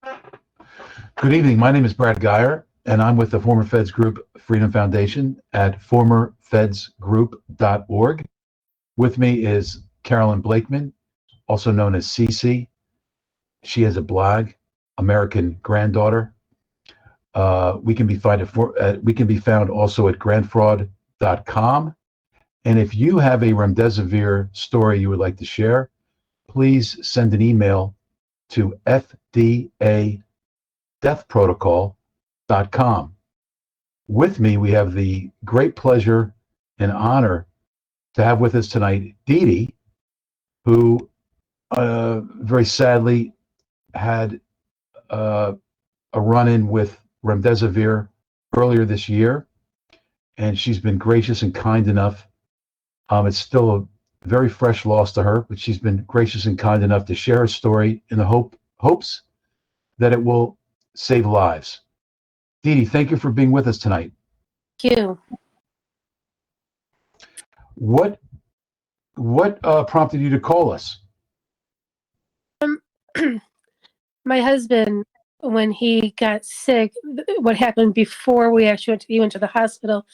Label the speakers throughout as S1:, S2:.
S1: Good evening. My name is Brad Geyer, and I'm with the Former Feds Group Freedom Foundation at formerfedsgroup.org. With me is Carolyn Blakeman, also known as Cece. She has a blog, American Granddaughter. We can be found also at grandfraud.com. And if you have a remdesivir story you would like to share, please send an email to fdadeathprotocol.com. With me, we have the great pleasure and honor to have with us tonight Dee Dee, who very sadly had a run-in with remdesivir earlier this year, and she's been gracious and kind enough. It's still a very fresh loss to her, but she's been gracious and kind enough to share her story in the hopes that it will save lives. Dee Dee, thank you for being with us tonight.
S2: Thank you.
S1: What prompted you to call us?
S2: My husband, when he got sick, what happened before he went to the hospital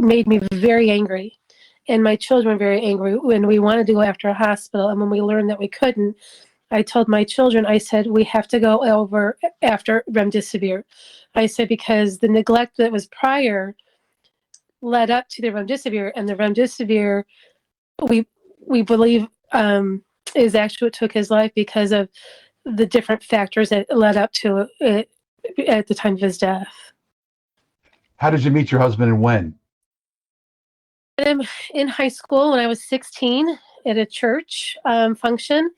S2: made me very angry. And my children were very angry when we wanted to go after a hospital. And when we learned that we couldn't, I told my children, I said, we have to go over after remdesivir. I said, because the neglect that was prior led up to the remdesivir, and the remdesivir, we believe, is actually what took his life because of the different factors that led up to it at the time of his death.
S1: How did you meet your husband and when?
S2: In high school when I was 16 at a church function,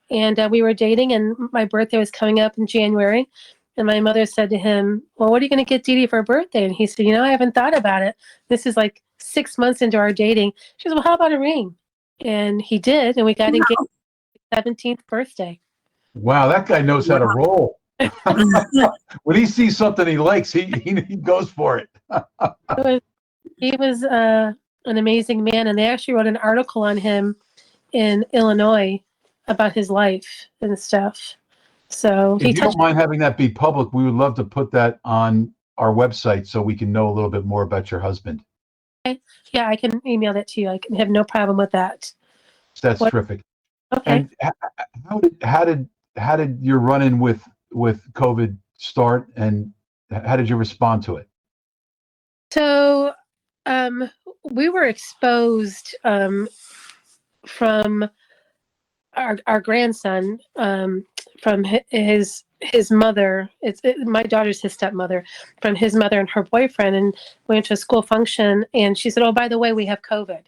S2: and we were dating, and my birthday was coming up in January, and my mother said to him, well, what are you going to get Dee Dee for her birthday? And he said, I haven't thought about it. This is like 6 months into our dating. She said, well, how about a ring? And he did, and we got engaged on his 17th birthday.
S1: Wow, that guy knows how to roll. When he sees something he likes, he goes for it.
S2: He was an amazing man, and they actually wrote an article on him in Illinois about his life and stuff. So
S1: if you don't mind having that be public, we would love to put that on our website so we can know a little bit more about your husband.
S2: Okay. Yeah, I can email that to you. I can have no problem with that.
S1: That's terrific.
S2: Okay.
S1: And how did your run-in with COVID start, and how did you respond to it?
S2: So we were exposed from our grandson, from his mother. My daughter's his stepmother, from his mother and her boyfriend, and we went to a school function, and she said, oh, by the way, we have COVID.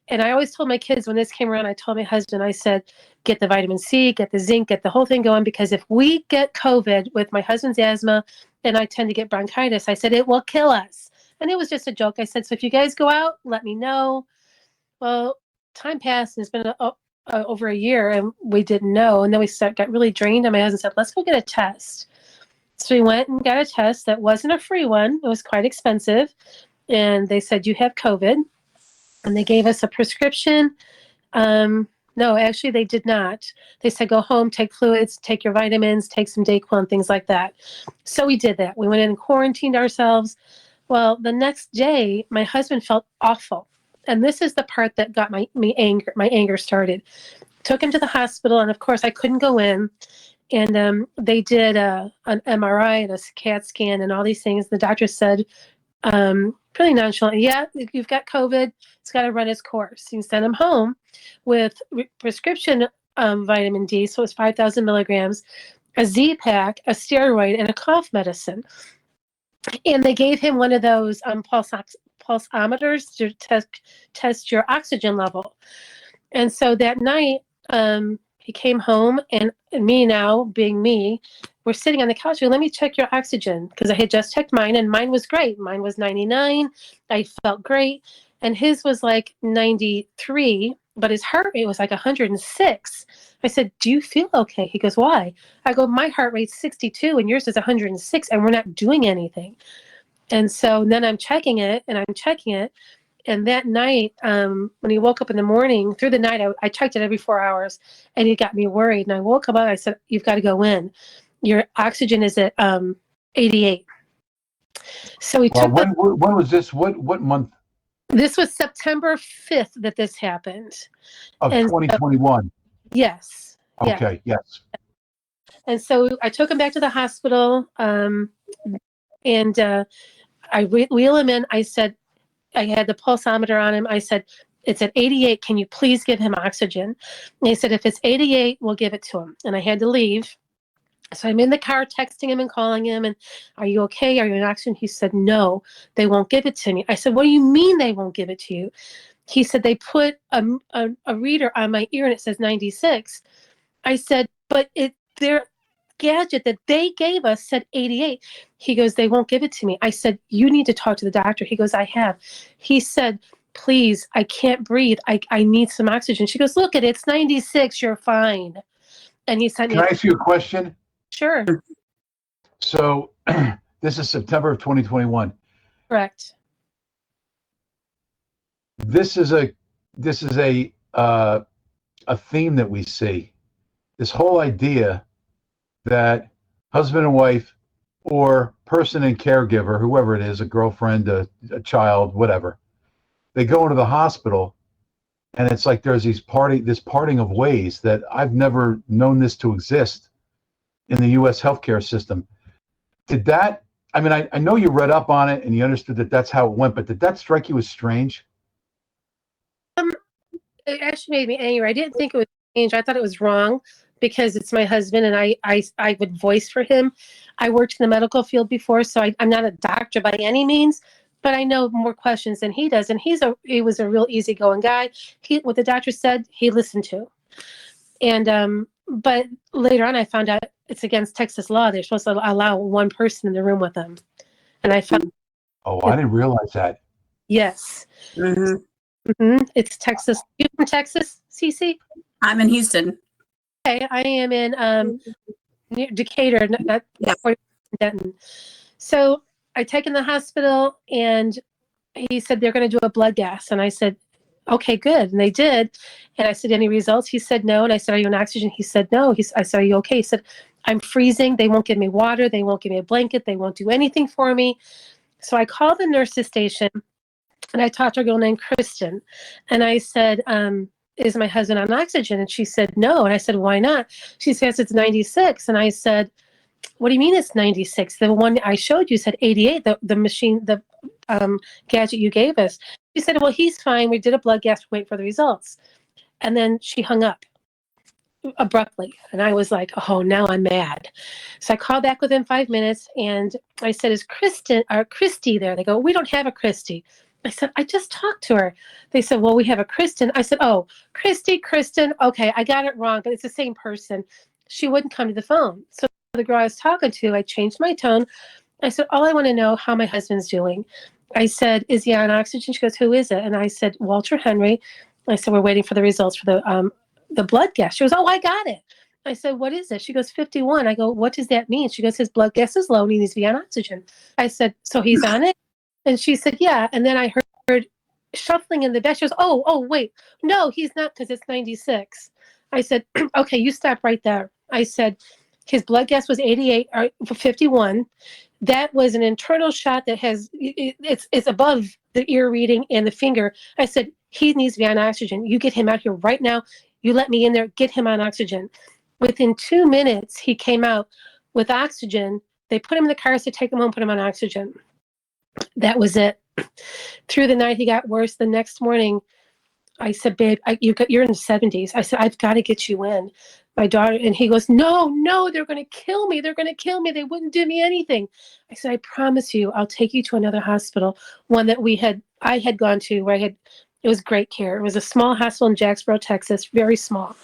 S2: And I always told my kids when this came around, I told my husband, I said, get the vitamin C, get the zinc, get the whole thing going, because if we get COVID with my husband's asthma, and I tend to get bronchitis, I said, it will kill us. And it was just a joke. I said, so if you guys go out, let me know. Well, time passed, and it's been over a year, and we didn't know. And then we got really drained, and my husband said, let's go get a test. So we went and got a test that wasn't a free one. It was quite expensive. And they said, you have COVID. And they gave us a prescription. No, actually, they did not. They said, go home, take fluids, take your vitamins, take some Dayquil, things like that. So we did that. We went in and quarantined ourselves. Well, the next day, my husband felt awful. And this is the part that got my anger started. Took him to the hospital, and of course, I couldn't go in. And they did an MRI and a CAT scan and all these things. The doctor said, pretty nonchalant, yeah, you've got COVID. It's got to run its course. You send him home with prescription vitamin D, so it's 5,000 milligrams, a Z-Pack, a steroid, and a cough medicine. And they gave him one of those pulsometers to test your oxygen level. And so that night, he came home, and me, now being me, we're sitting on the couch. Let me check your oxygen, because I had just checked mine, and mine was great. Mine was 99. I felt great. And his was like 93, but his heart rate was like 106. I said, do you feel okay? He goes, why? I go, my heart rate's 62 and yours is 106, and we're not doing anything. And so then I'm checking it. And that night, when he woke up in the morning, through the night, I checked it every 4 hours, and it got me worried. And I woke him up. I said, you've got to go in. your oxygen is at 88. So we
S1: Well,
S2: took
S1: when was this? What month
S2: this was September 5th that this happened.
S1: of
S2: And
S1: 2021?
S2: yes. Yeah.
S1: Okay, yes.
S2: And so I took him back to the hospital, and I wheel him in. I said, I had the pulsometer on him. I said, it's at 88. Can you please give him oxygen? And he said, if it's 88, we'll give it to him. And I had to leave. So I'm in the car texting him and calling him, and are you okay? Are you in oxygen? He said, no, they won't give it to me. I said, what do you mean they won't give it to you? He said, they put a reader on my ear and it says 96. I said, but their gadget that they gave us said 88. He goes, they won't give it to me. I said, you need to talk to the doctor. He goes, I have. He said, please, I can't breathe. I need some oxygen. She goes, look at it. It's 96. You're fine. And he sent me.
S1: Can I ask you a question?
S2: Sure.
S1: So this is September of 2021.
S2: Correct.
S1: This is a theme that we see. This whole idea that husband and wife or person and caregiver, whoever it is, a girlfriend, a child, whatever, they go into the hospital, and it's like there's this parting of ways that I've never known this to exist in the U.S. healthcare system. Did that? I mean, I know you read up on it and you understood that that's how it went, but did that strike you as strange?
S2: It actually made me angry. I didn't think it was strange. I thought it was wrong because it's my husband and I would voice for him. I worked in the medical field before, so I'm not a doctor by any means, but I know more questions than he does. And he was a real easygoing guy. What the doctor said, he listened to. And but later on, I found out it's against Texas law. They're supposed to allow one person in the room with them. And I found.
S1: Oh, I didn't realize that.
S2: Yes. It's Texas. You from Texas, Cece?
S3: I'm in Houston.
S2: Okay, I am in near Decatur, not
S3: Yeah.
S2: Denton. So I take him to the hospital, and he said they're going to do a blood gas, and I said, okay, good, and they did. And I said, any results? He said no, and I said, are you on oxygen? He said no. I said, are you okay? He said, I'm freezing. They won't give me water. They won't give me a blanket. They won't do anything for me. So I called the nurse's station, and I talked to a girl named Kristen, and I said, is my husband on oxygen? And she said, no. And I said, why not? She says, it's 96. And I said, what do you mean it's 96? The one I showed you said 88, the machine, the gadget you gave us. She said, well, he's fine. We did a blood gas, wait for the results. And then she hung up abruptly. And I was like, oh, now I'm mad. So I called back within 5 minutes, and I said, is Christy there? They go, we don't have a Christy. I said, I just talked to her. They said, well, we have a Kristen. I said, oh, Kristen. Okay, I got it wrong, but it's the same person. She wouldn't come to the phone. So the girl I was talking to, I changed my tone. I said, all I want to know how my husband's doing. I said, is he on oxygen? She goes, who is it? And I said, Walter Henry. I said, we're waiting for the results for the blood gas. She goes, oh, I got it. I said, what is it? She goes, 51. I go, what does that mean? She goes, his blood gas is low and he needs to be on oxygen. I said, so he's on it? And she said, yeah. And then I heard shuffling in the bed. She goes, oh, wait. No, he's not, because it's 96. I said, okay, you stop right there. I said, his blood gas was 88 or 51. That was an internal shot that has, it's above the ear reading and the finger. I said, he needs to be on oxygen. You get him out here right now. You let me in there, get him on oxygen. Within 2 minutes, he came out with oxygen. They put him in the car, so take him home, put him on oxygen. That was it. Through the night, he got worse. The next morning, I said, babe, you're in the 70s. I said, I've got to get you in. My daughter, and he goes, no, they're going to kill me. They're going to kill me. They wouldn't do me anything. I said, I promise you, I'll take you to another hospital, one that I had gone to where it was great care. It was a small hospital in Jacksboro, Texas, very small.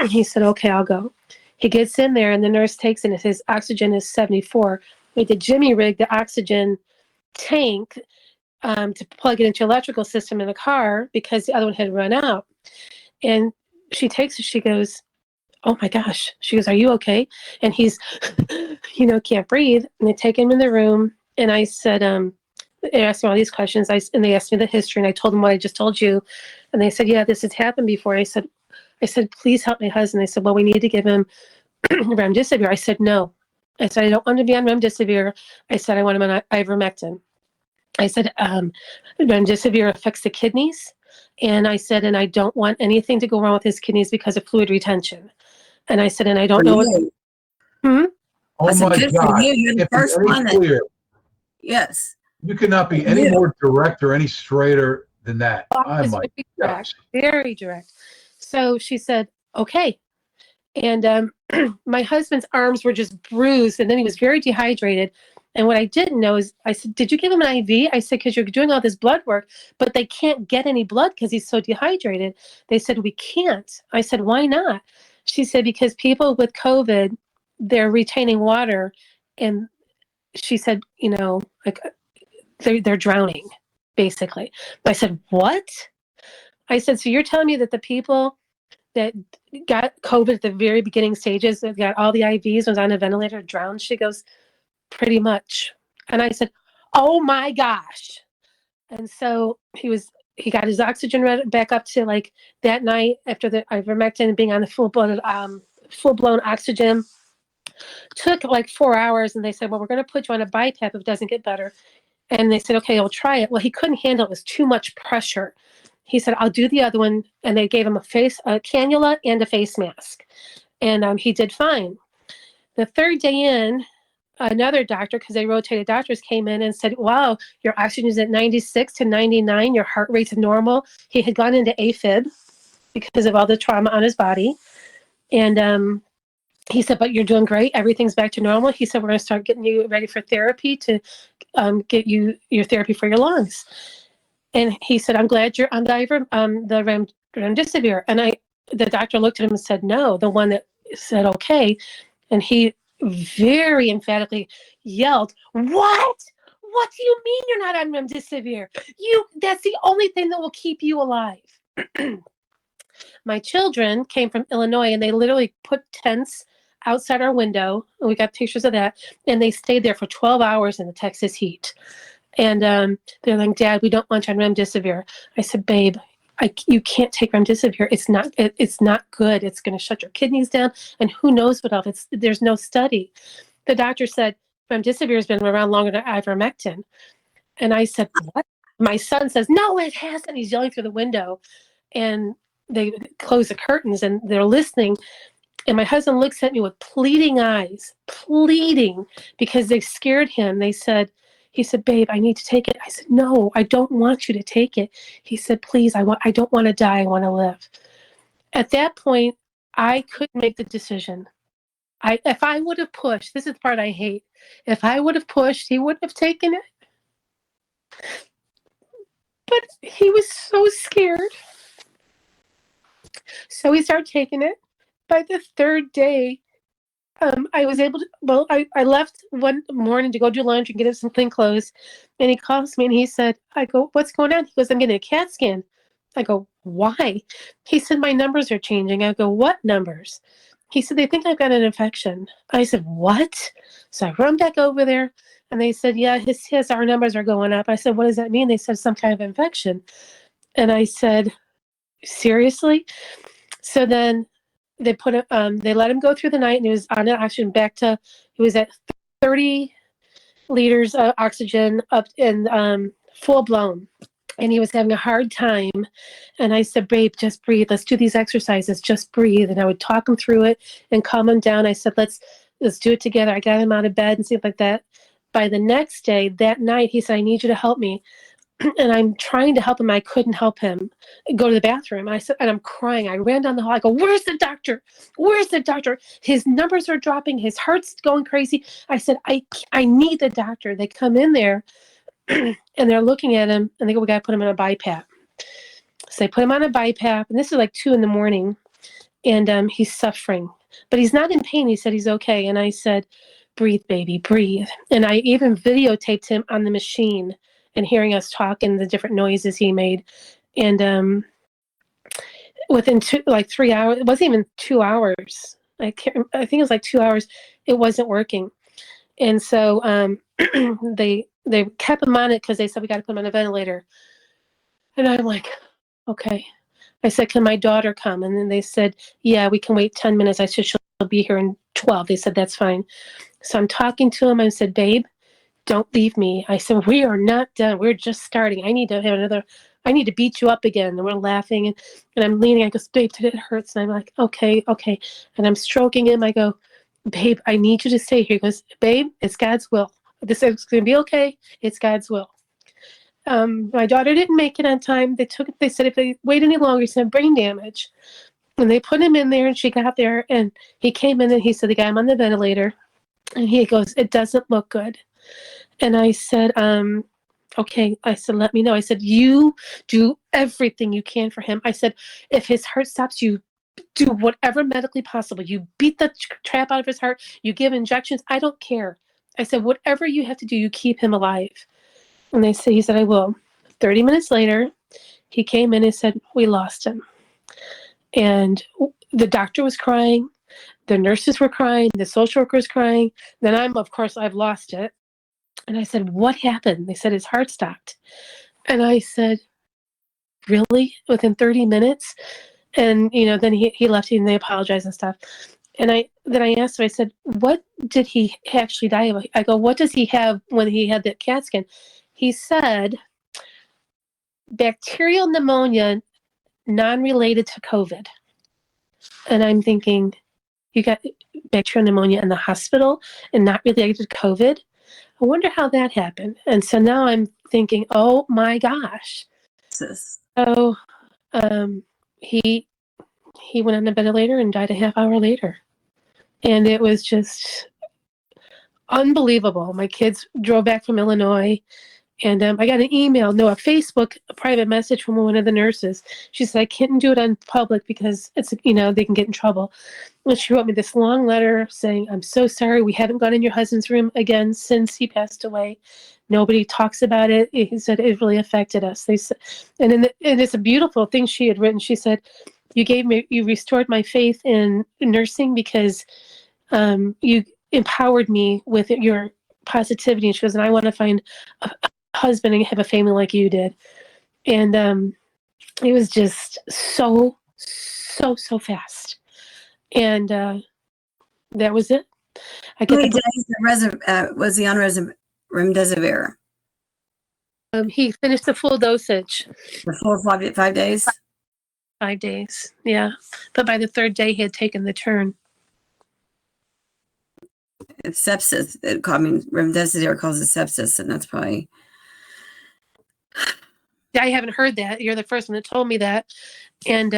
S2: He said, okay, I'll go. He gets in there, and the nurse takes in his oxygen is 74. We did Jimmy rig the oxygen tank to plug it into electrical system in the car because the other one had run out. And she takes it, she goes, oh my gosh. She goes, are you okay? And he's, can't breathe. And they take him in the room. And I said, they asked me all these questions. And they asked me the history, and I told them what I just told you. And they said, yeah, this has happened before. I said, please help my husband. They said, well, we need to give him remdesivir. I said, no, I said, I don't want to be on remdesivir. I said, I want him on ivermectin. I said, remdesivir affects the kidneys. And I said, and I don't want anything to go wrong with his kidneys because of fluid retention. And I said, and I don't know what. Hmm?
S1: Oh my
S3: good for
S1: God.
S3: you. You're the
S1: Can't be
S3: first
S1: any
S3: one that,
S1: clearer.
S3: yes.
S1: You cannot be any more direct or any straighter than that. Oh my gosh.
S2: Very direct. So she said, okay. And my husband's arms were just bruised, and then he was very dehydrated. And what I didn't know is, I said, did you give him an IV? I said, because you're doing all this blood work, but they can't get any blood because he's so dehydrated. They said, we can't. I said, why not? She said, because people with COVID, they're retaining water. And she said, like they're drowning, basically. I said, what? I said, so you're telling me that the people that got COVID at the very beginning stages, that got all the IVs, was on a ventilator, drowned? She goes, pretty much. And I said, oh my gosh. And so he got his oxygen back up to, like, that night after the ivermectin, being on the full-blown oxygen. Took like 4 hours, and they said, well, we're going to put you on a BiPAP if it doesn't get better. And they said, okay, I'll try it. Well, he couldn't handle it. It was too much pressure. He said, I'll do the other one. And they gave him a cannula and a face mask. And he did fine. The third day in, another doctor, because they rotated doctors, came in and said, wow, your oxygen is at 96 to 99. Your heart rate's normal. He had gone into AFib because of all the trauma on his body. And he said, but you're doing great. Everything's back to normal. He said, we're going to start getting you ready for therapy to get you your therapy for your lungs. And he said, I'm glad you're on the remdesivir. And the doctor looked at him and said, no, the one that said, okay. And he very emphatically yelled, what? What do you mean you're not on remdesivir? That's the only thing that will keep you alive. My children came from Illinois, and they literally put tents outside our window. And we got pictures of that. And they stayed there for 12 hours in the Texas heat. And they're like, Dad, we don't want you on remdesivir. I said, babe, you can't take remdesivir. It's not good. It's going to shut your kidneys down. And who knows what else. There's no study. The doctor said, remdesivir has been around longer than ivermectin. And I said, what? My son says, no, it hasn't. He's yelling through the window. And they close the curtains, and they're listening. And my husband looks at me with pleading eyes, pleading, because they scared him. He said, babe, I need to take it. I said, no, I don't want you to take it. He said, please, I don't want to die. I want to live. At that point, I couldn't make the decision. If I would have pushed, this is the part I hate. If I would have pushed, he wouldn't have taken it. But he was so scared. So he started taking it. By the third day, I was able to, I left one morning to go do lunch and get him some clean clothes. And he calls me and he said, I go, what's going on? He goes, I'm getting a CAT scan. I go, why? He said, my numbers are changing. I go, what numbers? He said, they think I've got an infection. I said, what? So I run back over there, and they said, yeah, our numbers are going up. I said, what does that mean? They said, some kind of infection. And I said, seriously? So then they they let him go through the night, and he was on oxygen he was at 30 liters of oxygen up in full blown. And he was having a hard time. And I said, babe, just breathe. Let's do these exercises. Just breathe. And I would talk him through it and calm him down. I said, let's do it together. I got him out of bed and stuff like that. By the next day, that night, he said, I need you to help me. And I'm trying to help him. I couldn't help him go to the bathroom. I said, and I'm crying. I ran down the hall. I go, where's the doctor? Where's the doctor? His numbers are dropping. His heart's going crazy. I said, I need the doctor. They come in there and they're looking at him, and they go, we got to put him on a BiPAP. So they put him on a BiPAP, and this is like 2 a.m, and he's suffering, but he's not in pain. He said he's okay. And I said, breathe, baby, breathe. And I even videotaped him on the machine and hearing us talk and the different noises he made. And within 3 hours, it wasn't even 2 hours. I think it was like 2 hours. It wasn't working. And so they kept him on it because they said, we got to put him on a ventilator. And I'm like, okay. I said, can my daughter come? And then they said, yeah, we can wait 10 minutes. I said, she'll be here in 12. They said, that's fine. So I'm talking to him. I said, babe, don't leave me. I said, we are not done. We're just starting. I need to beat you up again. And we're laughing. And I'm leaning. I go, babe, today it hurts. And I'm like, okay, okay. And I'm stroking him. I go, babe, I need you to stay here. He goes, babe, it's God's will. This is going to be okay. It's God's will. My daughter didn't make it on time. They said if they wait any longer, he's going to have brain damage. And they put him in there, and she got there, and he came in, and he said, the guy, I'm on the ventilator. And he goes, it doesn't look good. And I said, okay. I said, let me know. I said, you do everything you can for him. I said, if his heart stops, you do whatever medically possible. You beat the crap out of his heart. You give injections. I don't care. I said, whatever you have to do, you keep him alive. And he said, I will. 30 minutes later, he came in and said, we lost him. And the doctor was crying. The nurses were crying. The social worker was crying. Then I've lost it. And I said, what happened? They said his heart stopped. And I said, really? Within 30 minutes? And, then he left and they apologized and stuff. And I asked him, I said, what did he actually die of? I go, what does he have when he had that CAT scan? He said, bacterial pneumonia non-related to COVID. And I'm thinking, you got bacterial pneumonia in the hospital and not related to COVID? I wonder how that happened. And so now I'm thinking, oh my gosh. So he went on the ventilator and died a half hour later. And it was just unbelievable. My kids drove back from Illinois, and I got a Facebook private message from one of the nurses. She said, I can't do it on public because it's, they can get in trouble. And she wrote me this long letter saying, I'm so sorry. We haven't gone in your husband's room again since he passed away. Nobody talks about it. He said it really affected us. They said, and it's a beautiful thing she had written. She said, you restored my faith in nursing because you empowered me with your positivity. And she goes, and I want to find a husband and have a family like you did. And it was just so fast. And that was it.
S3: How many days was he on remdesivir?
S2: He finished the full dosage.
S3: The full 5 days?
S2: 5 days, yeah. But by the third day, he had taken the turn.
S3: It's sepsis. Remdesivir causes sepsis, and that's probably...
S2: I haven't heard that. You're the first one that told me that. And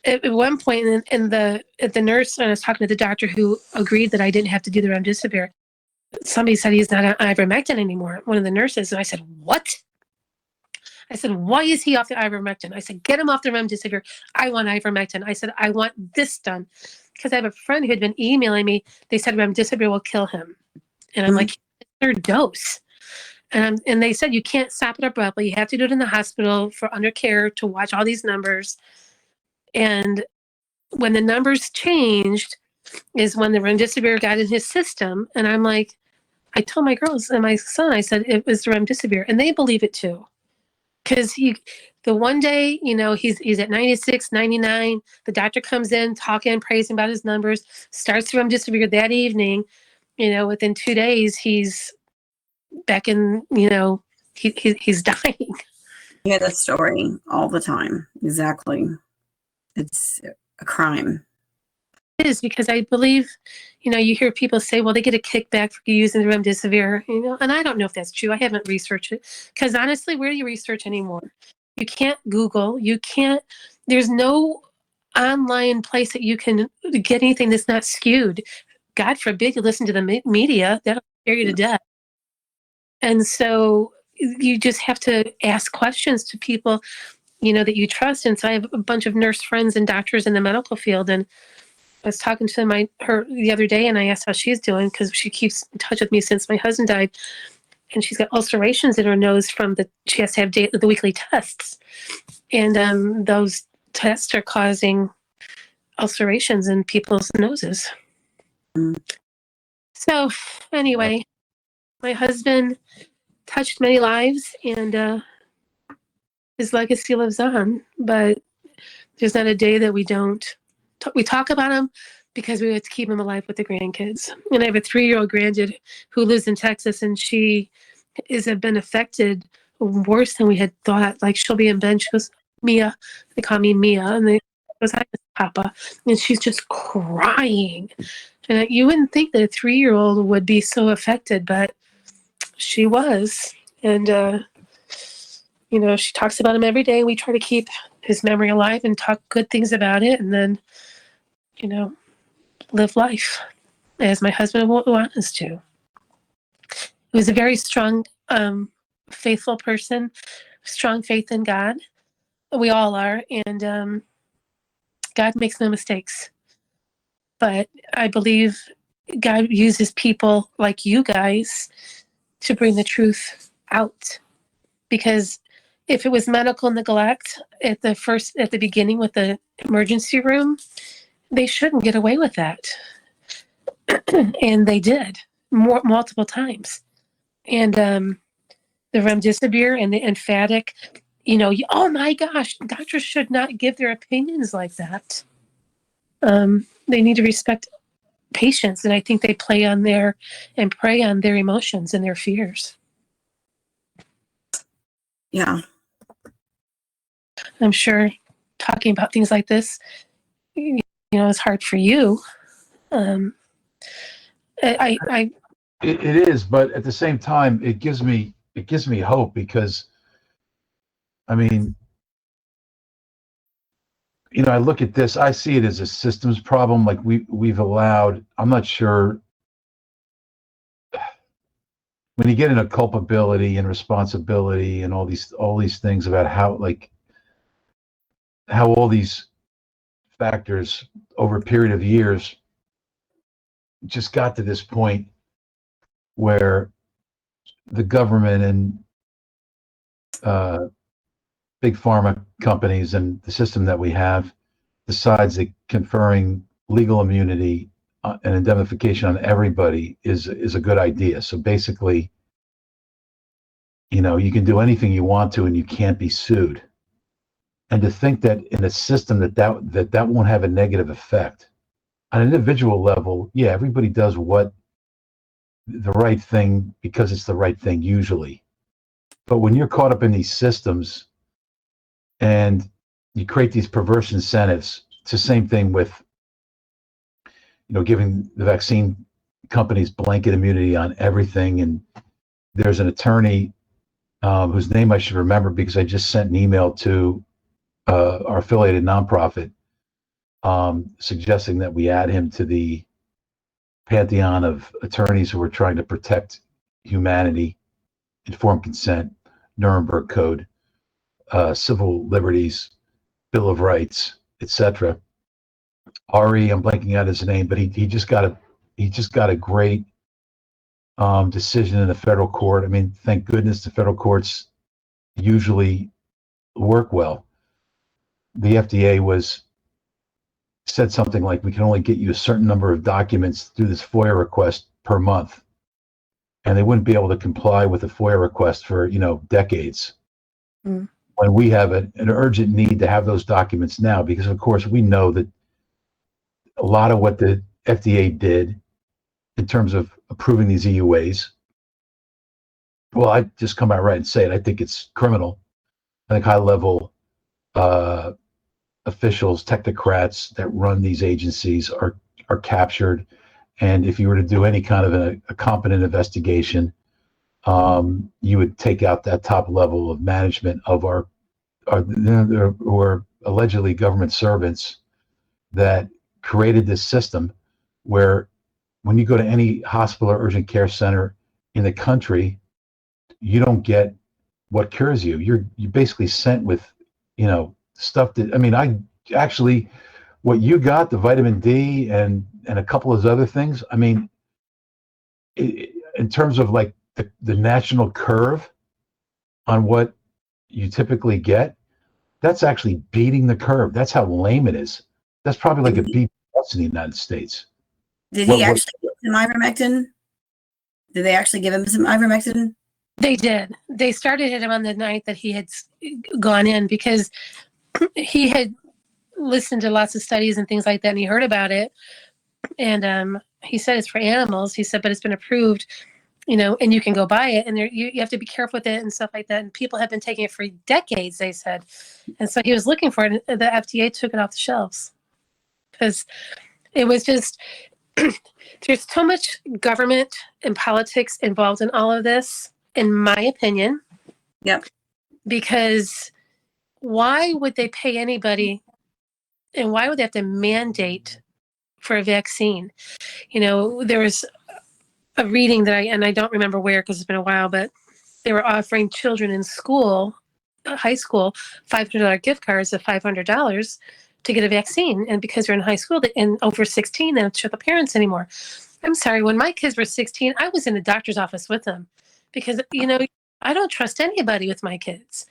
S2: at one point, at the nurse, and I was talking to the doctor who agreed that I didn't have to do the remdesivir. Somebody said he's not on ivermectin anymore, one of the nurses. And I said, what? I said, why is he off the ivermectin? I said, get him off the remdesivir. I want ivermectin. I said, I want this done. Because I have a friend who had been emailing me. They said remdesivir will kill him. And I'm like, third dose. And they said, you can't stop it abruptly. You have to do it in the hospital for under care to watch all these numbers. And when the numbers changed is when the remdesivir got in his system. And I'm like, I told my girls and my son, I said, it was the remdesivir. And they believe it too. Because the one day, he's at 96, 99. The doctor comes in, talking, praising about his numbers, starts the remdesivir that evening. Within 2 days, he's back in, he's dying.
S3: Yeah, that story all the time. Exactly. It's a crime.
S2: It is, because I believe, you hear people say, well, they get a kickback for using the remdesivir, and I don't know if that's true. I haven't researched it, because honestly, where do you research anymore? You can't Google. There's no online place that you can get anything that's not skewed. God forbid you listen to the media. That'll scare you to death. And so you just have to ask questions to people, that you trust. And so I have a bunch of nurse friends and doctors in the medical field, and I was talking to her the other day, and I asked how she's doing because she keeps in touch with me since my husband died, and she's got ulcerations in her nose she has to have the weekly tests, and those tests are causing ulcerations in people's noses.
S3: Mm.
S2: So anyway, my husband touched many lives, and his legacy lives on. But there's not a day that we don't. We talk about him, because we had to keep him alive with the grandkids. And I have a 3-year-old granddaughter who lives in Texas, and she been affected worse than we had thought. Like, she'll be in bed, she goes, Mia, they call me Mia, and they goes, hi, Papa, and she's just crying. And you wouldn't think that a 3-year-old would be so affected, but she was. And she talks about him every day. We try to keep his memory alive and talk good things about it, and then live life as my husband won't want us to. He was a very strong, faithful person, strong faith in God. We all are, and God makes no mistakes. But I believe God uses people like you guys to bring the truth out. Because if it was medical neglect at the beginning with the emergency room, they shouldn't get away with that. And they did multiple times. And the remdesivir and the emphatic, oh my gosh, doctors should not give their opinions like that. They need to respect patients, and I think they prey on their emotions and their fears.
S3: Yeah.
S2: I'm sure talking about things like this, is hard for you.
S1: It is, but at the same time, it gives me hope, because, I mean, I look at this, I see it as a systems problem. Like, we've allowed, I'm not sure, when you get into culpability and responsibility and all these things about how all these factors over a period of years just got to this point where the government and big pharma companies and the system that we have decides that conferring legal immunity and indemnification on everybody is a good idea. So basically, you can do anything you want to and you can't be sued. And to think that in a system that won't have a negative effect on an individual level, yeah, everybody does what the right thing because it's the right thing usually. But when you're caught up in these systems and you create these perverse incentives, it's the same thing with, giving the vaccine companies blanket immunity on everything. And there's an attorney whose name I should remember, because I just sent an email to our affiliated nonprofit suggesting that we add him to the pantheon of attorneys who are trying to protect humanity, informed consent, Nuremberg Code, civil liberties, Bill of Rights, etc. Ari, I'm blanking out his name, but he just got a great decision in the federal court. I mean, thank goodness the federal courts usually work well. The FDA said something like, we can only get you a certain number of documents through this FOIA request per month, and they wouldn't be able to comply with a FOIA request for decades. When we have an urgent need to have those documents now, because of course we know that a lot of what the FDA did in terms of approving these EUAs, well, I just come out right and say it, I think it's criminal. I think high-level officials, technocrats that run these agencies are captured, and if you were to do any kind of a competent investigation, you would take out that top level of management of our who are allegedly government servants that created this system where when you go to any hospital or urgent care center in the country, you don't get what cures you. You're basically sent with, stuff that, I mean, I actually, what you got, the vitamin D and a couple of other things, I mean, in terms of like the national curve on what you typically get, that's actually beating the curve. That's how lame it is. That's probably like a B+ in the United States.
S3: Did he actually give him ivermectin? Did they actually give him some ivermectin?
S2: They did. They started him on the night that he had gone in, because he had listened to lots of studies and things like that, and he heard about it. And he said it's for animals. He said, but it's been approved, and you can go buy it, and you have to be careful with it and stuff like that. And people have been taking it for decades, they said. And so he was looking for it, and the FDA took it off the shelves because it was just there's so much government and politics involved in all of this, in my opinion.
S3: Yep.
S2: Because why would they pay anybody, and why would they have to mandate for a vaccine? There was a reading that I don't remember where because it's been a while, but they were offering children in school, high school, $500 gift cards of $500 to get a vaccine. And because they're in high school and over 16, they don't show the parents anymore. I'm sorry, when my kids were 16, I was in the doctor's office with them because, I don't trust anybody with my kids.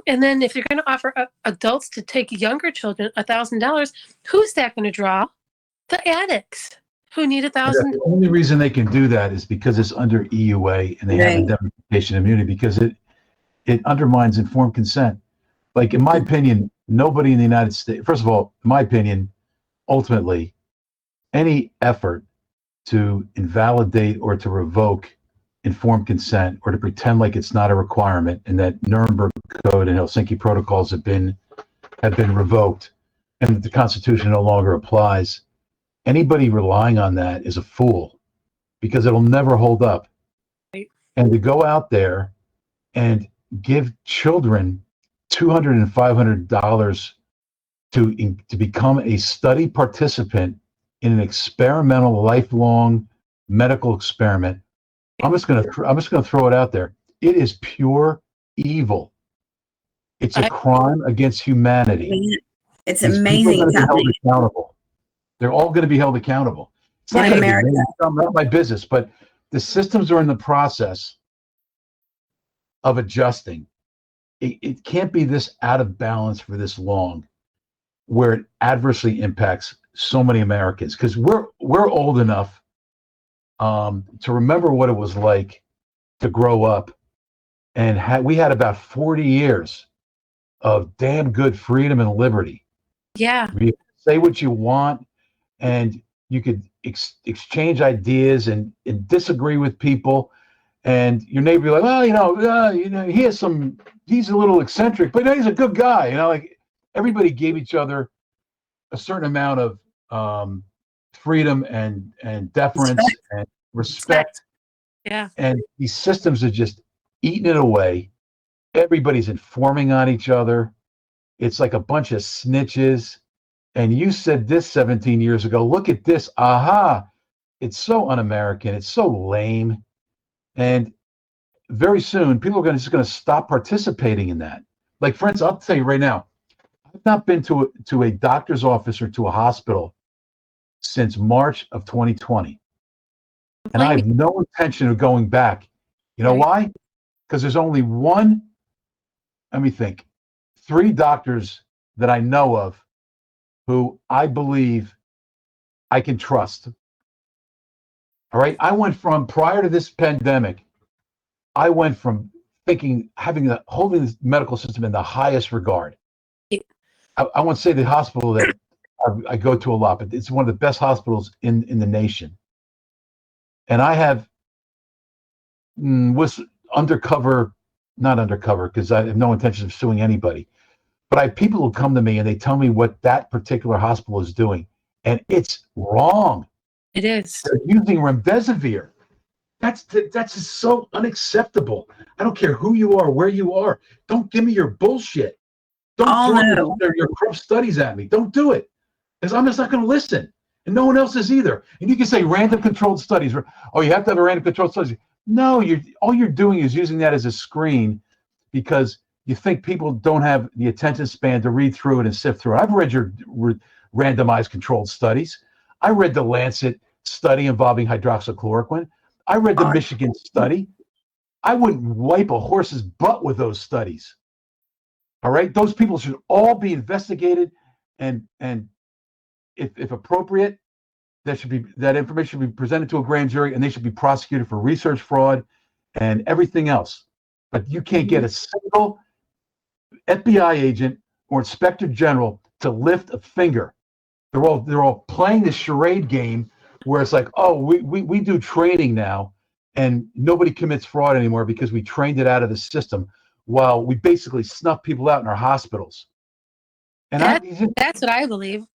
S2: And then if you're going to offer adults to take younger children $1,000, who's that going to draw? The addicts who need $1,000.
S1: The only reason they can do that is because it's under EUA and they have indemnification immunity, because it undermines informed consent. Like, in my opinion, nobody in the United States, first of all, in my opinion, ultimately, any effort to invalidate or to revoke informed consent or to pretend like it's not a requirement and that Nuremberg Code and Helsinki protocols have been revoked and that the Constitution no longer applies, anybody relying on that is a fool, because it'll never hold up.
S2: Right.
S1: And to go out there and give children $200 and $500 to become a study participant in an experimental, lifelong medical experiment, I'm just gonna throw it out there. It is pure evil. It's a crime against humanity.
S3: It's
S1: These
S3: amazing.
S1: people are
S3: It's
S1: gonna be held
S3: happening
S1: accountable. They're all going to be held accountable. It's not
S3: in
S1: going to be
S3: America.
S1: me. It's not my business, but the systems are in the process of adjusting. It can't be this out of balance for this long, where it adversely impacts so many Americans, because we're old enough to remember what it was like to grow up, and we had about 40 years of damn good freedom and liberty.
S2: Yeah.
S1: You say what you want, and you could exchange ideas and disagree with people, and your neighbor be like, well, he's a little eccentric, but he's a good guy. Like, everybody gave each other a certain amount of freedom and deference and respect.
S2: Yeah.
S1: And these systems are just eating it away. Everybody's informing on each other. It's like a bunch of snitches. And you said this 17 years ago. Look at this. Aha. It's so un-American. It's so lame. And very soon, people are just going to stop participating in that. Like, for instance, I'll tell you right now, I've not been to a doctor's office or to a hospital since March of 2020. And I have no intention of going back. You know why? Because there's only let me think, 3 doctors that I know of who I believe I can trust. All right. Prior to this pandemic, I went from holding the medical system in the highest regard. I won't say the hospital that I go to a lot, but it's one of the best hospitals in the nation. And I was not undercover, because I have no intention of suing anybody. But I have people who come to me and they tell me what that particular hospital is doing, and it's wrong.
S2: It is.
S1: They're using remdesivir. That's just so unacceptable. I don't care who you are, where you are. Don't give me your bullshit. Don't throw your corrupt studies at me. Don't do it, because I'm just not going to listen, and no one else is either. And you can say random controlled studies. Oh, you have to have a random controlled studies. No, all you're doing is using that as a screen, because you think people don't have the attention span to read through it and sift through it. I've read your randomized controlled studies. I read the Lancet study involving hydroxychloroquine. I read the Michigan study. I wouldn't wipe a horse's butt with those studies. All right? Those people should all be investigated, and if appropriate, that information should be presented to a grand jury, and they should be prosecuted for research fraud and everything else. But you can't get a single FBI agent or inspector general to lift a finger They're all playing this charade game where it's like, oh, we do training now, and nobody commits fraud anymore because we trained it out of the system, while we basically snuff people out in our hospitals. And
S2: That's what I believe.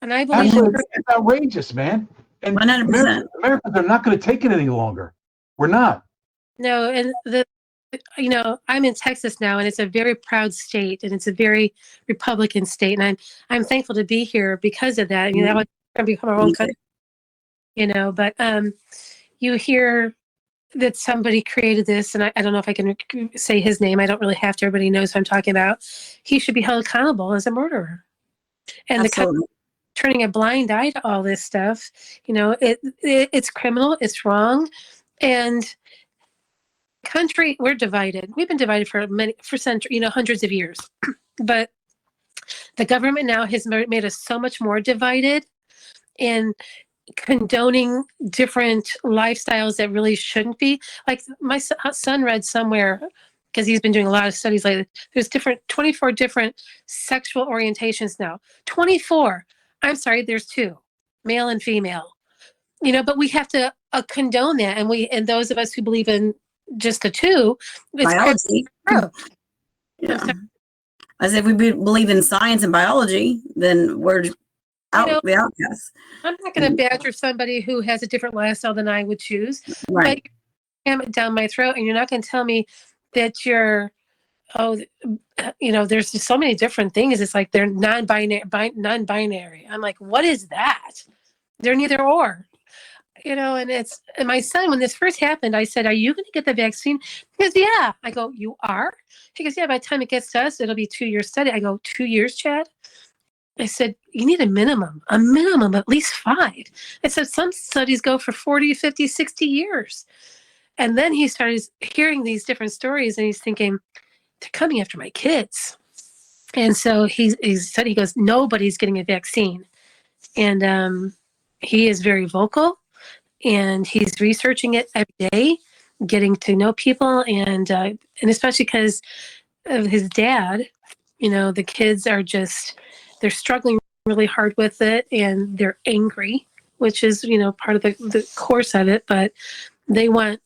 S2: And I believe
S1: absolutely, it's outrageous, man. And
S3: 100%.
S1: Americans are not going to take it any longer. We're not.
S2: no, and I'm in Texas now, and it's a very proud state, and it's a very Republican state, and I'm thankful to be here because of that. That would become our own country, But you hear that somebody created this, and I don't know if I can say his name. I don't really have to. Everybody knows who I'm talking about. He should be held accountable as a murderer. And
S3: Absolutely.
S2: turning a blind eye to all this stuff, it's criminal, it's wrong, and country, we're divided. We've been divided for centuries, hundreds of years. But the government now has made us so much more divided in condoning different lifestyles that really shouldn't be. Like my son read somewhere, because he's been doing a lot of studies lately, there's 24 different sexual orientations now. 24. I'm sorry, there's 2, male and female. But we have to condone that, and those of us who believe in just the 2,
S3: biology. Yeah. As if we believe in science and biology, then we're the outcasts.
S2: I'm not going to badger somebody who has a different lifestyle than I would choose.
S3: Right.
S2: But jam it down my throat, and you're not going to tell me that you're, there's just so many different things. It's like they're non-binary. I'm like, what is that? They're neither or. And my son, when this first happened, I said, are you going to get the vaccine? He goes, yeah. I go, you are? He goes, yeah, by the time it gets to us, it'll be 2 years study. I go, 2 years, Chad? I said, you need a minimum at least 5. I said, some studies go for 40, 50, 60 years. And then he started hearing these different stories, and he's thinking, they're coming after my kids. And so he said, he goes, nobody's getting a vaccine. And he is very vocal, and he's researching it every day, getting to know people, and especially because of his dad, the kids are they're struggling really hard with it, and they're angry, which is, part of the course of it, but they don't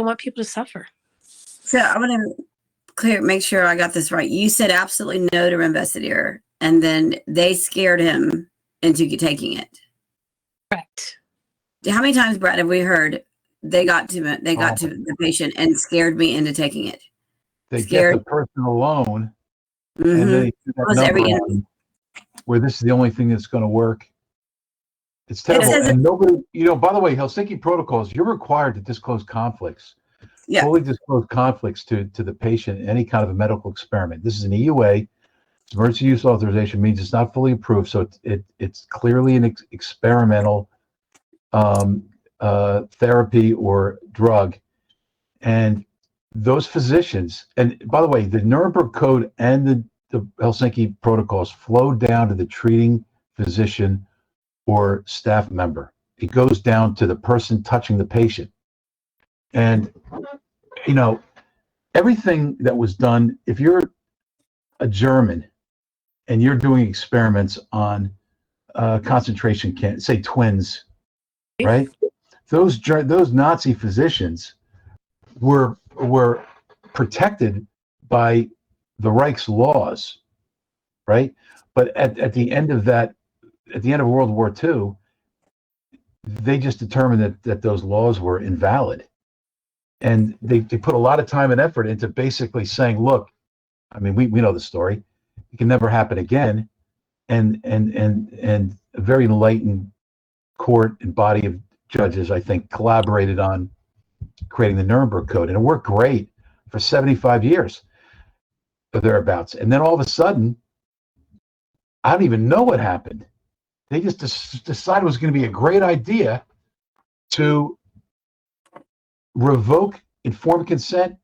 S2: want people to suffer.
S3: So I want to make sure I got this right. You said absolutely no to remdesivir, and then they scared him into taking it.
S2: Correct.
S3: How many times, Brad, have we heard they got to the patient and scared me into taking it?
S1: They get the person alone, and then they do that number where this is the only thing that's going to work. It's terrible. And nobody, by the way, Helsinki protocols, you're required to disclose conflicts. Yeah. Fully disclose conflicts to the patient in any kind of a medical experiment. This is an EUA. Emergency use authorization means it's not fully approved, so it's clearly an experimental therapy or drug. And those physicians, and by the way, the Nuremberg Code and the Helsinki protocols flow down to the treating physician or staff member. It goes down to the person touching the patient. And, everything that was done, if you're a German and you're doing experiments on concentration camps, say twins, right? Those Nazi physicians were protected by the Reich's laws, right? But at the end of World War II, they just determined that those laws were invalid. And they put a lot of time and effort into basically saying, look, I mean, we know the story. It can never happen again. And a very enlightened court and body of judges, I think, collaborated on creating the Nuremberg Code. And it worked great for 75 years or thereabouts. And then all of a sudden, I don't even know what happened. They just decided it was going to be a great idea to revoke informed consent.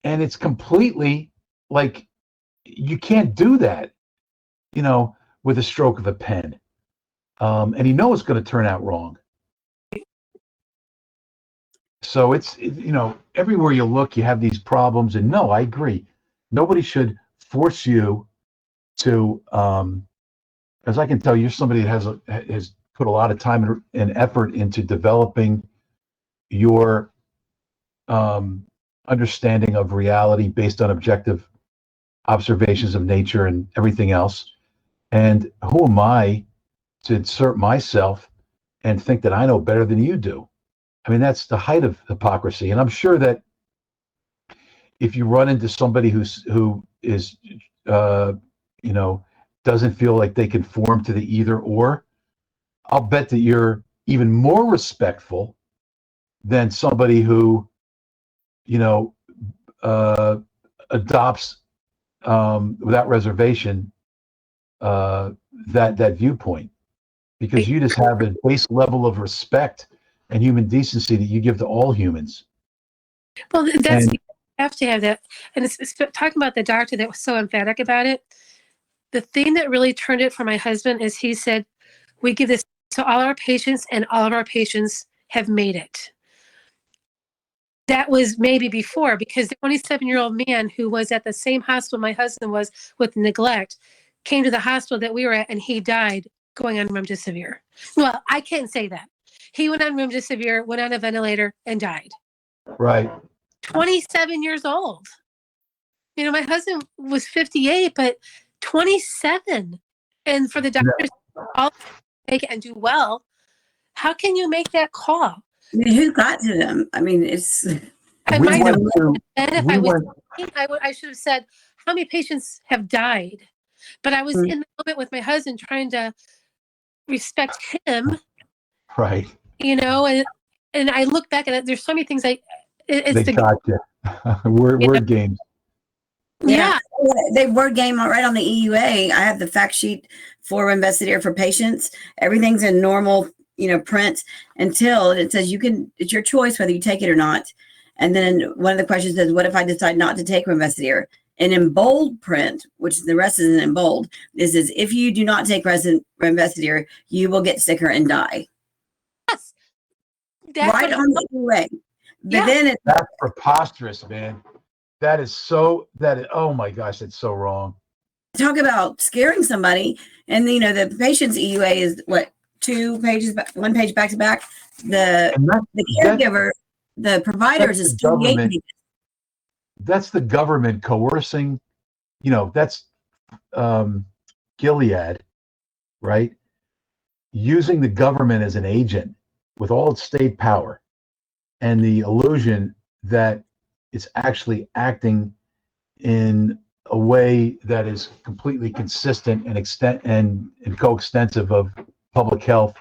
S1: And it's completely like, you can't do that, with a stroke of a pen. And it's going to turn out wrong. So it's, everywhere you look, you have these problems. And no, I agree. Nobody should force you to as I can tell, you're somebody that has put a lot of time and effort into developing your understanding of reality based on objective observations of nature and everything else. And who am I to insert myself and think that I know better than you do? I mean, that's the height of hypocrisy. And I'm sure that if you run into somebody who is, you know, doesn't feel like they conform to the either or, I'll bet that you're even more respectful than somebody who, you know, adopts without reservation that viewpoint, because you just have a base level of respect and human decency that you give to all humans.
S2: Well, that's you have to have that. And it's talking about the doctor that was so emphatic about it. The thing that really turned it for my husband is he said, we give this to all our patients and all of our patients have made it. That was maybe before, because the 27-year-old man who was at the same hospital my husband was with neglect came to the hospital that we were at and he died going on remdesivir. Well, I can't say that. He went on remdesivir, went on a ventilator and died.
S1: Right.
S2: 27 years old. You know, my husband was 58, but 27. And for the doctors all take it and do well, how can you make that call?
S3: I mean, who got to them? I mean, it's.
S2: I
S1: We
S2: might
S1: went
S2: have
S1: to,
S2: said if
S1: we
S2: I was,
S1: went,
S2: I should have said how many patients have died. But I was in the moment with my husband trying to respect him,
S1: right.
S2: you know, and I look back at it. There's so many things it's
S1: They
S2: the
S1: got you. Word games.
S2: yeah.
S3: They word game right on the EUA. I have the fact sheet for Investigator for patients. Everything's in normal, print until it says it's your choice whether you take it or not. And then one of the questions says, what if I decide not to take Investigator? And in bold print, which the rest isn't in bold, this is if you do not take Investigator, you will get sicker and die.
S2: Yes.
S3: Right on the EUA. But then
S1: that's preposterous, man. That is oh my gosh, it's so wrong.
S3: Talk about scaring somebody. And the patient's EUA is what, 2 pages, 1 page back to back. The caregiver, the providers is 28 pages.
S1: That's the government coercing, that's Gilead, right? Using the government as an agent with all its state power and the illusion that it's actually acting in a way that is completely consistent and coextensive of public health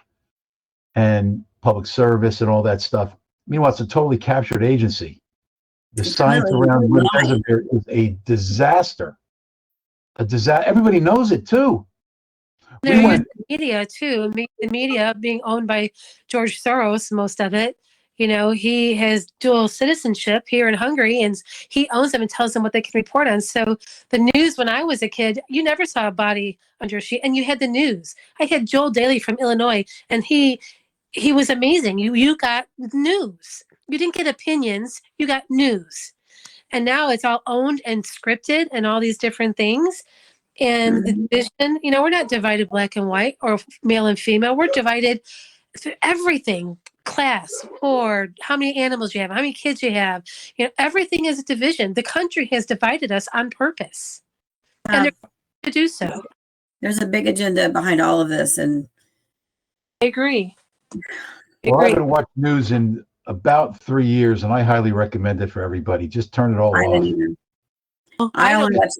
S1: and public service and all that stuff. Meanwhile, it's a totally captured agency. The science around remdesivir is a disaster. Everybody knows it too.
S2: They're using the media too. The media being owned by George Soros, most of it. He has dual citizenship here in Hungary, and he owns them and tells them what they can report on. So the news when I was a kid, you never saw a body under a sheet, and you had the news. I had Joel Daly from Illinois, and he was amazing. You got news. You didn't get opinions. You got news. And now it's all owned and scripted and all these different things. And the division, we're not divided black and white or male and female. We're divided through everything. Class, or how many animals you have, how many kids you have. Everything is a division. The country has divided us on purpose. And they're going to do so.
S3: There's a big agenda behind all of this. And
S2: I agree.
S1: Well, I haven't watched news in about 3 years, and I highly recommend it for everybody. Just turn it all off.
S3: I only watch.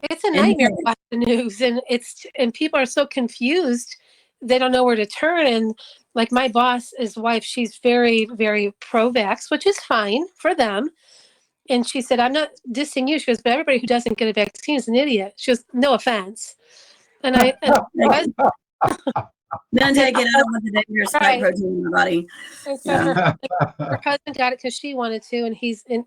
S2: It's a nightmare to watch the news, and people are so confused. They don't know where to turn. And like my boss, his wife, she's very, very pro-vax, which is fine for them. And she said, I'm not dissing you. She goes, but everybody who doesn't get a vaccine is an idiot. She goes, no offense. And I
S3: Then take it out with the dangerous spike protein in the body.
S2: And so her husband got it because she wanted to, and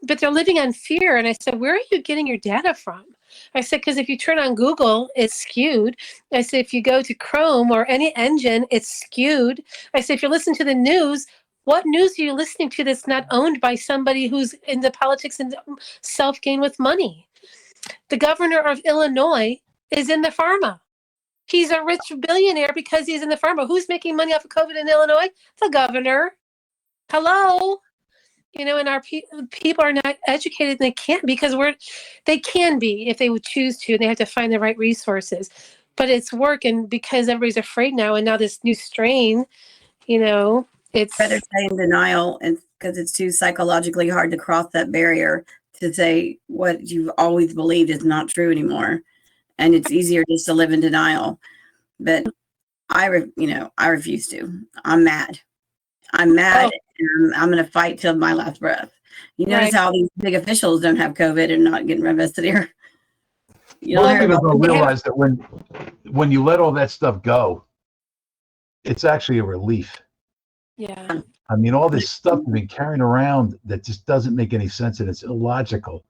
S2: but they're living on fear. And I said, where are you getting your data from? I said, because if you turn on Google, it's skewed. I said, if you go to Chrome or any engine, it's skewed. I said, if you listen to the news, what news are you listening to that's not owned by somebody who's in the politics and self-gain with money? The governor of Illinois is in the pharma. He's a rich billionaire because he's in the pharma. Who's making money off of COVID in Illinois? The governor. Hello. And our people are not educated, and they can't, because they can be if they would choose to, and they have to find the right resources. But it's work, and because everybody's afraid now, and now this new strain, it's
S3: Better stay in denial, and because it's too psychologically hard to cross that barrier to say what you've always believed is not true anymore. And it's easier just to live in denial. But I refuse to. I'm mad. I'm mad. And I'm going to fight till my last breath. You notice how these big officials don't have COVID and not getting remdesivir.
S1: People don't realize that when you let all that stuff go, it's actually a relief.
S2: Yeah.
S1: I mean, all this stuff you've been carrying around that just doesn't make any sense, and it's illogical.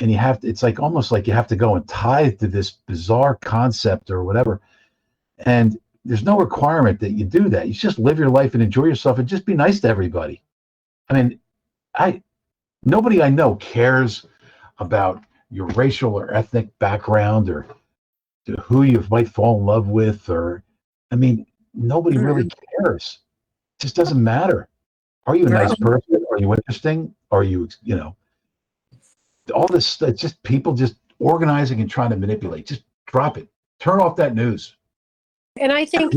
S1: And it's like almost like you have to go and tithe to this bizarre concept or whatever. And there's no requirement that you do that. You just live your life and enjoy yourself and just be nice to everybody. I mean, nobody I know cares about your racial or ethnic background or who you might fall in love with, nobody really cares. It just doesn't matter. Are you a nice person? Are you interesting? Are you, all this, it's just people just organizing and trying to manipulate. Just drop it. Turn off that news.
S2: And I think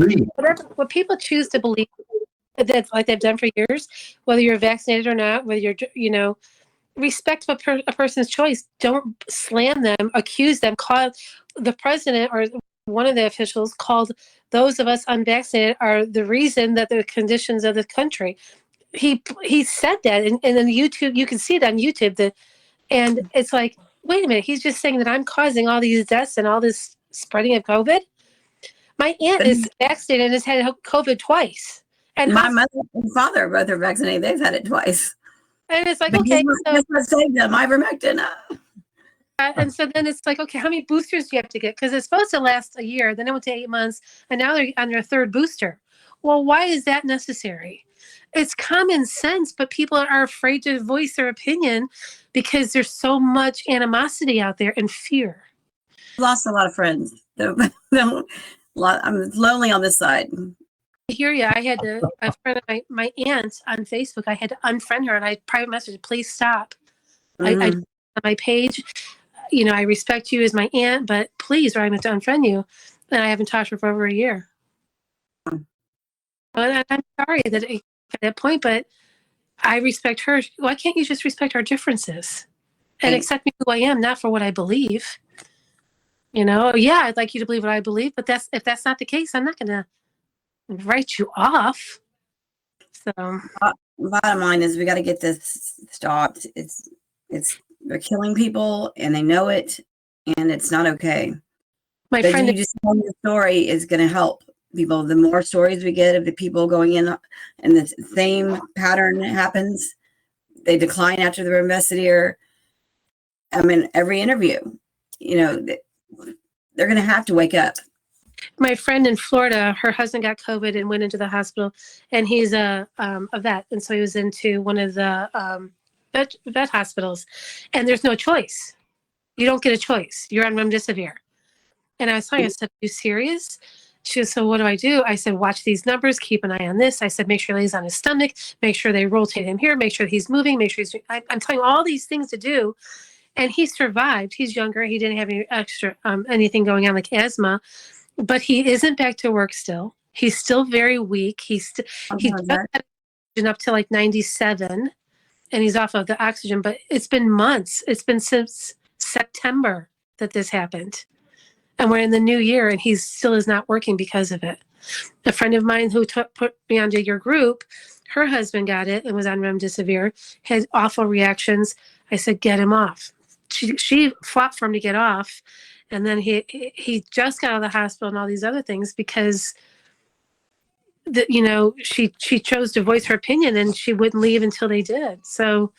S2: what people choose to believe, that's like they've done for years, whether you're vaccinated or not, whether you're, respect a person's choice. Don't slam them, accuse them. Call the president or one of the officials called those of us unvaccinated are the reason that the conditions of the country. He said that, and then YouTube, you can see it on YouTube. And it's like, wait a minute, he's just saying that I'm causing all these deaths and all this spreading of COVID. My aunt is vaccinated and has had COVID twice. And
S3: my mother and father both are vaccinated. They've had it twice.
S2: And it's like, okay,
S3: so what saved them? Ivermectin.
S2: And so then it's like, okay, how many boosters do you have to get? Because it's supposed to last a year. Then it went to 8 months, and now they're on their third booster. Well, why is that necessary? It's common sense, but people are afraid to voice their opinion because there's so much animosity out there and fear.
S3: I've lost a lot of friends. I'm lonely on this side.
S2: I hear you. I had a friend of my aunt on Facebook. I had to unfriend her, and I private messaged, please stop. I on my page, I respect you as my aunt, but please, or I'm going to unfriend you. And I haven't talked to her for over a year. And I'm sorry that at that point, but I respect her. Why can't you just respect our differences and accept me who I am, not for what I believe? Yeah, I'd like you to believe what I believe, but if that's not the case, I'm not going to write you off. So
S3: bottom line is we got to get this stopped. They're killing people and they know it, and it's not okay.
S2: My
S3: but
S2: friend,
S3: you just telling the story is going to help people. The more stories we get of the people going in and the same pattern happens, they decline after the remdesivir. I mean, every interview, they're going to have to wake up.
S2: My friend in Florida, her husband got COVID and went into the hospital, and he's a vet, and so he was into one of the vet hospitals, and there's no choice. You don't get a choice. You're on remdesivir. And I was telling her, I said, are you serious? She goes, so what do I do? I said, watch these numbers, keep an eye on this. I said, make sure he's on his stomach, make sure they rotate him here, make sure he's moving, make sure I'm telling you all these things to do. And he survived. He's younger. He didn't have any extra anything going on like asthma, but he isn't back to work still. He's still very weak. He's just had up to like 97, and he's off of the oxygen, but it's been months. It's been since September that this happened. And we're in the new year, and he still is not working because of it. A friend of mine who put me onto your group, her husband got it and was on remdesivir, had awful reactions. I said, get him off. She fought for him to get off. And then he just got out of the hospital and all these other things because she chose to voice her opinion, and she wouldn't leave until they did. So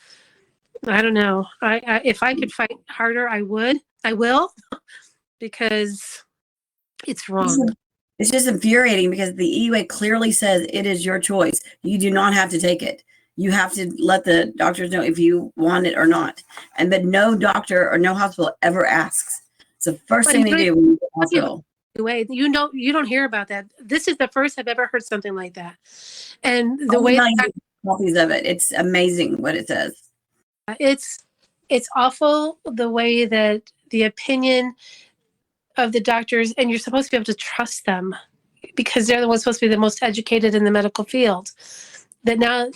S2: I don't know. If I could fight harder, I would. I will, because it's wrong.
S3: It's just infuriating because the EUA clearly says it is your choice. You do not have to take it. You have to let the doctors know if you want it or not. But no doctor or no hospital ever asks. It's the first thing they do when you go to the hospital.
S2: way. You don't hear about that. This is the first I've ever heard something like that. And the
S3: I'll
S2: way
S3: email you copies of it. It's amazing what it says.
S2: it's awful the way that the opinion of the doctors, and you're supposed to be able to trust them because they're the ones supposed to be the most educated in the medical field. That now,
S3: And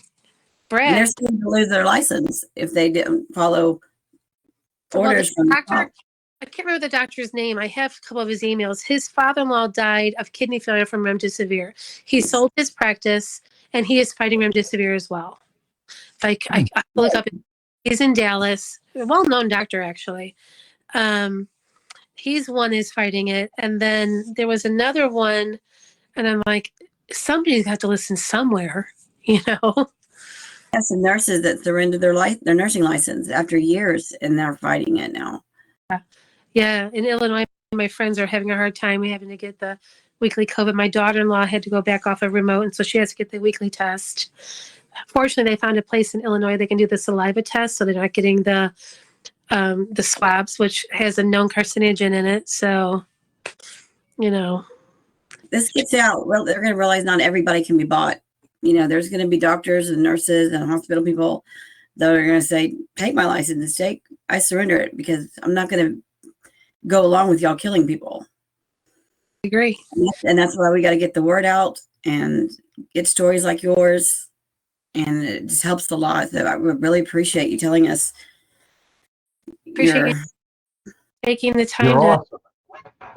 S2: Brad,
S3: they're going to lose their license if they didn't follow orders from the
S2: doctor, I can't remember the doctor's name. I have a couple of his emails. His father-in-law died of kidney failure from remdesivir. He sold his practice, and he is fighting remdesivir as well. Like I look up, he's in Dallas, a well-known doctor actually. He's one is fighting it, and then there was another one, and I'm like, somebody's got to listen somewhere, you know.
S3: Yes, and nurses that surrendered their nursing license after years, and they're fighting it now.
S2: Yeah, in Illinois, my friends are having a hard time having to get the weekly COVID. My daughter-in-law had to go back off a remote, and so she has to get the weekly test. Fortunately, they found a place in Illinois they can do the saliva test, so they're not getting the swabs, which has a known carcinogen in it. So, you know,
S3: This gets out. Well, they're going to realize not everybody can be bought. You know, there's going to be doctors and nurses and hospital people that are going to say, "Take my license. I surrender it because I'm not going to go along with y'all killing people."
S2: I agree.
S3: And that's why we got to get the word out and get stories like yours. And it just helps a lot. So I would really appreciate you telling us.
S2: Appreciate you taking the time
S1: You're
S2: to.
S1: awesome.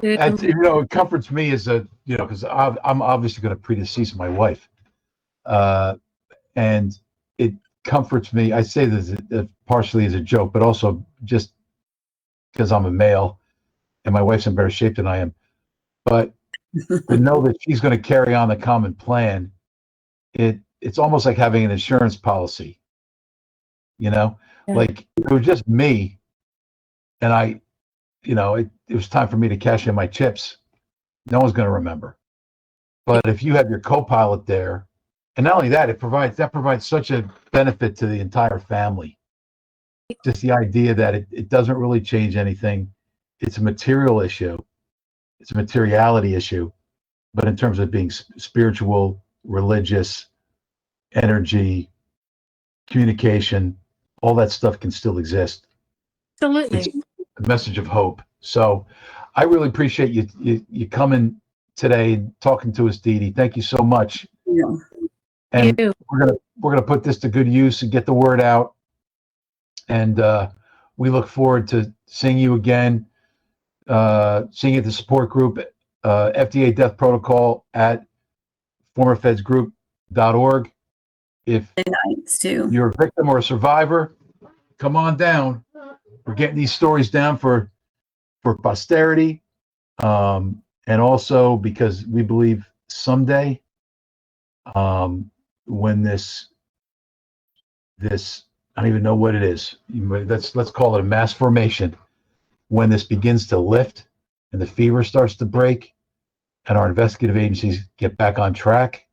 S1: That's, it comforts me as because I'm obviously going to predecease my wife, and it comforts me. I say this partially as a joke, but also just because I'm a male and my wife's in better shape than I am. But to know that she's going to carry on the common plan, it's almost like having an insurance policy.
S2: Yeah.
S1: Like it was just me, and it was time for me to cash in my chips. No one's going to remember. But if you have your co-pilot there, and not only that, that provides such a benefit to the entire family. Just the idea that it doesn't really change anything. It's a material issue. It's a materiality issue. But in terms of being spiritual, religious, energy, communication, all that stuff can still exist.
S2: Absolutely.
S1: It's a message of hope. So I really appreciate you coming today and talking to us, Dee Dee. Thank you so much.
S3: Yeah.
S1: And we're gonna put this to good use and get the word out. And we look forward to seeing you again, seeing you at the support group, FDA Death Protocol at formerfedsgroup.org. If you're a victim or a survivor, come on down. We're getting these stories down for posterity, and also because we believe someday, when this I don't even know what it is. Let's call it a mass formation. When this begins to lift and the fever starts to break, and our investigative agencies get back on track,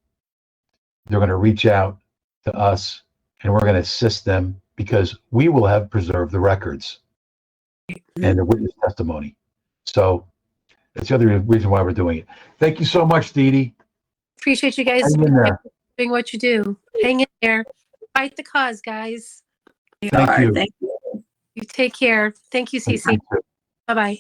S1: they're going to reach out to us, and we're going to assist them because we will have preserved the records and the witness testimony. So that's the other reason why we're doing it. Thank you so much, Dee Dee.
S2: Appreciate you guys doing what you do. Hang in there. Fight the cause, guys.
S1: Thank you.
S3: Thank you.
S2: You take care. Thank you, Cece. Bye-bye.